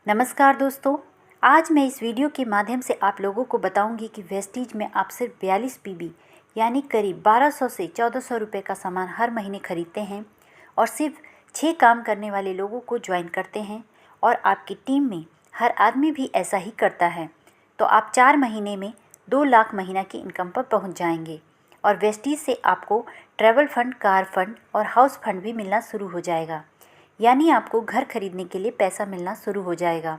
नमस्कार दोस्तों, आज मैं इस वीडियो के माध्यम से आप लोगों को बताऊंगी कि वेस्टीज में आप सिर्फ 42 पीबी यानी करीब 1200 से 1400 रुपये का सामान हर महीने खरीदते हैं और सिर्फ 6 काम करने वाले लोगों को ज्वाइन करते हैं और आपकी टीम में हर आदमी भी ऐसा ही करता है, तो आप 4 महीने में 2 लाख महीना की इनकम पर पहुँच जाएंगे और वेस्टीज से आपको ट्रैवल फंड, कार फंड और हाउस फंड भी मिलना शुरू हो जाएगा। यानी आपको घर खरीदने के लिए पैसा मिलना शुरू हो जाएगा,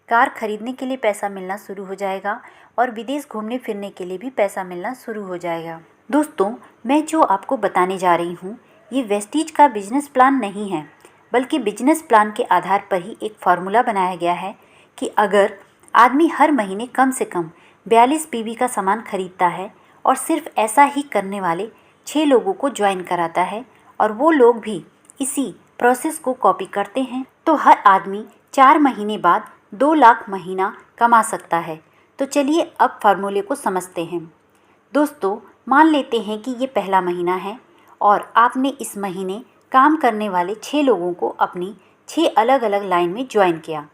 कार खरीदने के लिए पैसा मिलना शुरू हो जाएगा और विदेश घूमने फिरने के लिए भी पैसा मिलना शुरू हो जाएगा। दोस्तों, मैं जो आपको बताने जा रही हूँ ये वेस्टीज का बिजनेस प्लान नहीं है, बल्कि बिजनेस प्लान के आधार पर ही एक फार्मूला बनाया गया है कि अगर आदमी हर महीने कम से कम 42 पीबी का सामान खरीदता है और सिर्फ ऐसा ही करने वाले 6 लोगों को ज्वाइन कराता है और वो लोग भी इसी प्रोसेस को कॉपी करते हैं, तो हर आदमी 4 महीने बाद 2 लाख महीना कमा सकता है। तो चलिए अब फार्मूले को समझते हैं। दोस्तों, मान लेते हैं कि ये पहला महीना है और आपने इस महीने काम करने वाले 6 लोगों को अपनी 6 अलग अलग लाइन में ज्वाइन किया।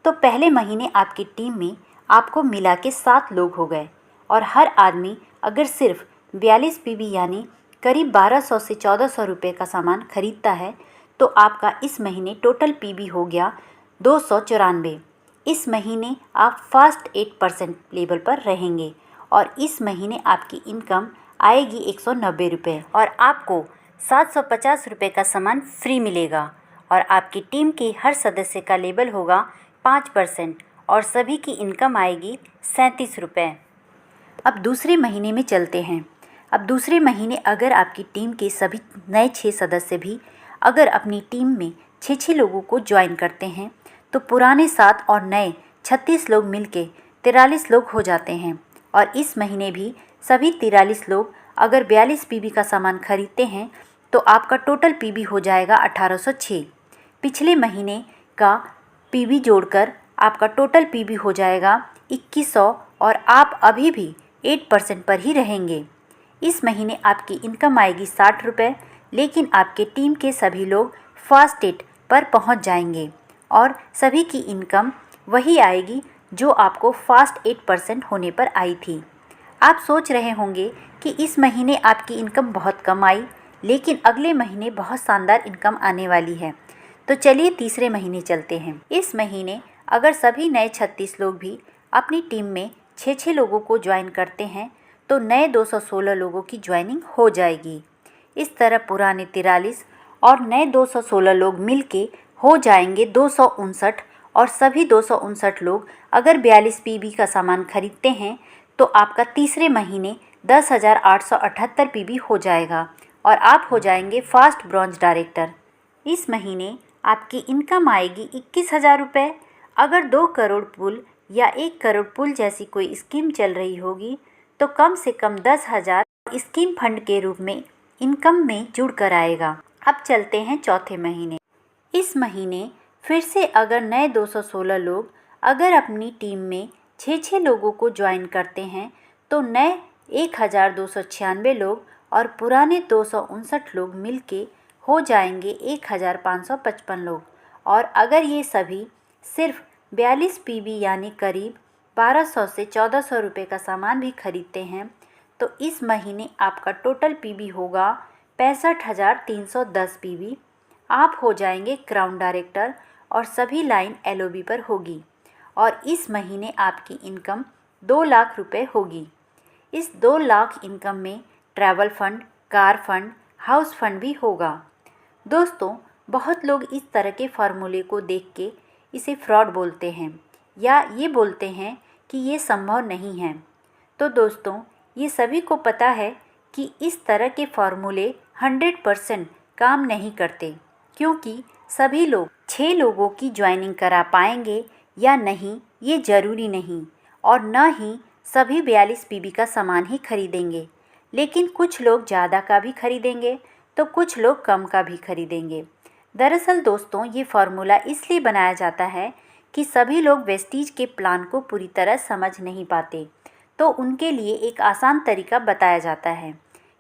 तो पहले महीने आपकी टीम में आपको मिला के 7 लोग हो गए और हर आदमी अगर सिर्फ 42 पीबी यानी करीब 1200 से 1400 रुपये का सामान खरीदता है तो आपका इस महीने टोटल पीबी हो गया 294। इस महीने आप फर्स्ट 8% लेवल पर रहेंगे और इस महीने आपकी इनकम आएगी 190 रुपये और आपको 750 रुपये का सामान फ्री मिलेगा और आपकी टीम के हर सदस्य का लेवल होगा 5% और सभी की इनकम आएगी 37 रुपये। अब दूसरे महीने में चलते हैं। अब दूसरे महीने अगर आपकी टीम के सभी नए 6 सदस्य भी अगर अपनी टीम में 6 लोगों को ज्वाइन करते हैं तो पुराने 7 और नए 36 लोग मिलके 43 लोग हो जाते हैं और इस महीने भी सभी 43 लोग अगर 42 पीबी का सामान खरीदते हैं तो आपका टोटल पीबी हो जाएगा 1806। पिछले महीने का पीबी जोड़कर आपका टोटल पीबी हो जाएगा 2100 और आप अभी भी 8% पर ही रहेंगे। इस महीने आपकी इनकम आएगी 60 रुपये, लेकिन आपके टीम के सभी लोग फर्स्ट 8 पर पहुंच जाएंगे और सभी की इनकम वही आएगी जो आपको फर्स्ट 8% होने पर आई थी। आप सोच रहे होंगे कि इस महीने आपकी इनकम बहुत कम आई, लेकिन अगले महीने बहुत शानदार इनकम आने वाली है। तो चलिए तीसरे महीने चलते हैं। इस महीने अगर सभी नए 36 लोग भी अपनी टीम में 6 लोगों को ज्वाइन करते हैं तो नए 216 लोगों की ज्वाइनिंग हो जाएगी। इस तरह पुराने 43 और नए 216 लोग मिलके हो जाएंगे 259 और सभी 259 लोग अगर 42 पीबी का सामान खरीदते हैं तो आपका तीसरे महीने 10,878 पीबी हो जाएगा और आप हो जाएंगे फर्स्ट ब्रॉन्ज डायरेक्टर। इस महीने आपकी इनकम आएगी 21,000 रुपये। अगर 2 करोड़ पुल या 1 करोड़ पुल जैसी कोई स्कीम चल रही होगी तो कम से कम 10,000 स्कीम फंड के रूप में इनकम में जुड़ कर आएगा। अब चलते हैं चौथे महीने। इस महीने फिर से अगर नए 216 लोग अगर अपनी टीम में 6 लोगों को ज्वाइन करते हैं तो नए 1,296 लोग और पुराने 259 लोग मिलके हो जाएंगे 1,555 लोग और अगर ये सभी सिर्फ 42 पीबी यानी करीब 1200 से 1400 रुपये का सामान भी खरीदते हैं तो इस महीने आपका टोटल पीबी होगा 65,310 पीबी। आप हो जाएंगे क्राउन डायरेक्टर और सभी लाइन एलओबी पर होगी और इस महीने आपकी इनकम 2 लाख रुपए होगी। इस 2 लाख इनकम में travel fund, car fund, house fund भी होगा। दोस्तों, बहुत लोग इस तरह के फार्मूले को देख के इसे फ्रॉड बोलते हैं या ये बोलते हैं कि ये संभव नहीं है। तो दोस्तों, ये सभी को पता है कि इस तरह के फार्मूले 100% काम नहीं करते, क्योंकि सभी लोग 6 लोगों की ज्वाइनिंग करा पाएंगे या नहीं ये ज़रूरी नहीं और न ही सभी 42 पीबी का सामान ही खरीदेंगे, लेकिन कुछ लोग ज़्यादा का भी खरीदेंगे तो कुछ लोग कम का भी खरीदेंगे। दरअसल दोस्तों, ये फार्मूला इसलिए बनाया जाता है कि सभी लोग वेस्टीज के प्लान को पूरी तरह समझ नहीं पाते, तो उनके लिए एक आसान तरीका बताया जाता है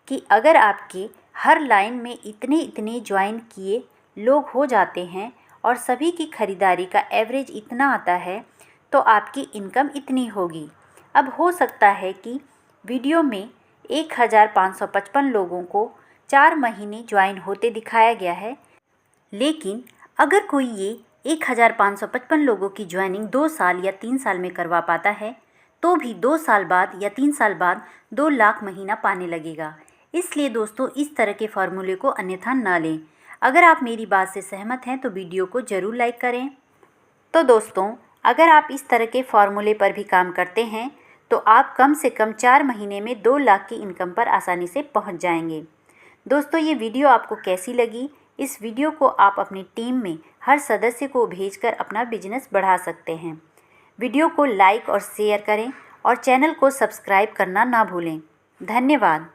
कि अगर आपके हर लाइन में इतने ज्वाइन किए लोग हो जाते हैं और सभी की खरीदारी का एवरेज इतना आता है तो आपकी इनकम इतनी होगी। अब हो सकता है कि वीडियो में 1555 लोगों को 4 महीने ज्वाइन होते दिखाया गया है, लेकिन अगर कोई ये 1555 लोगों की ज्वाइनिंग 2 साल या 3 साल में करवा पाता है तो भी 2 साल बाद या 3 साल बाद 2 लाख महीना पाने लगेगा। इसलिए दोस्तों इस तरह के फार्मूले को अन्यथा ना लें। अगर आप मेरी बात से सहमत हैं तो वीडियो को ज़रूर लाइक करें। तो दोस्तों अगर आप इस तरह के फार्मूले पर भी काम करते हैं तो आप कम से कम 4 महीने में 2 लाख की इनकम पर आसानी से पहुंच जाएंगे। दोस्तों ये वीडियो आपको कैसी लगी? इस वीडियो को आप अपनी टीम में हर सदस्य को भेजकर अपना बिजनेस बढ़ा सकते हैं। वीडियो को लाइक और शेयर करें और चैनल को सब्सक्राइब करना ना भूलें। धन्यवाद।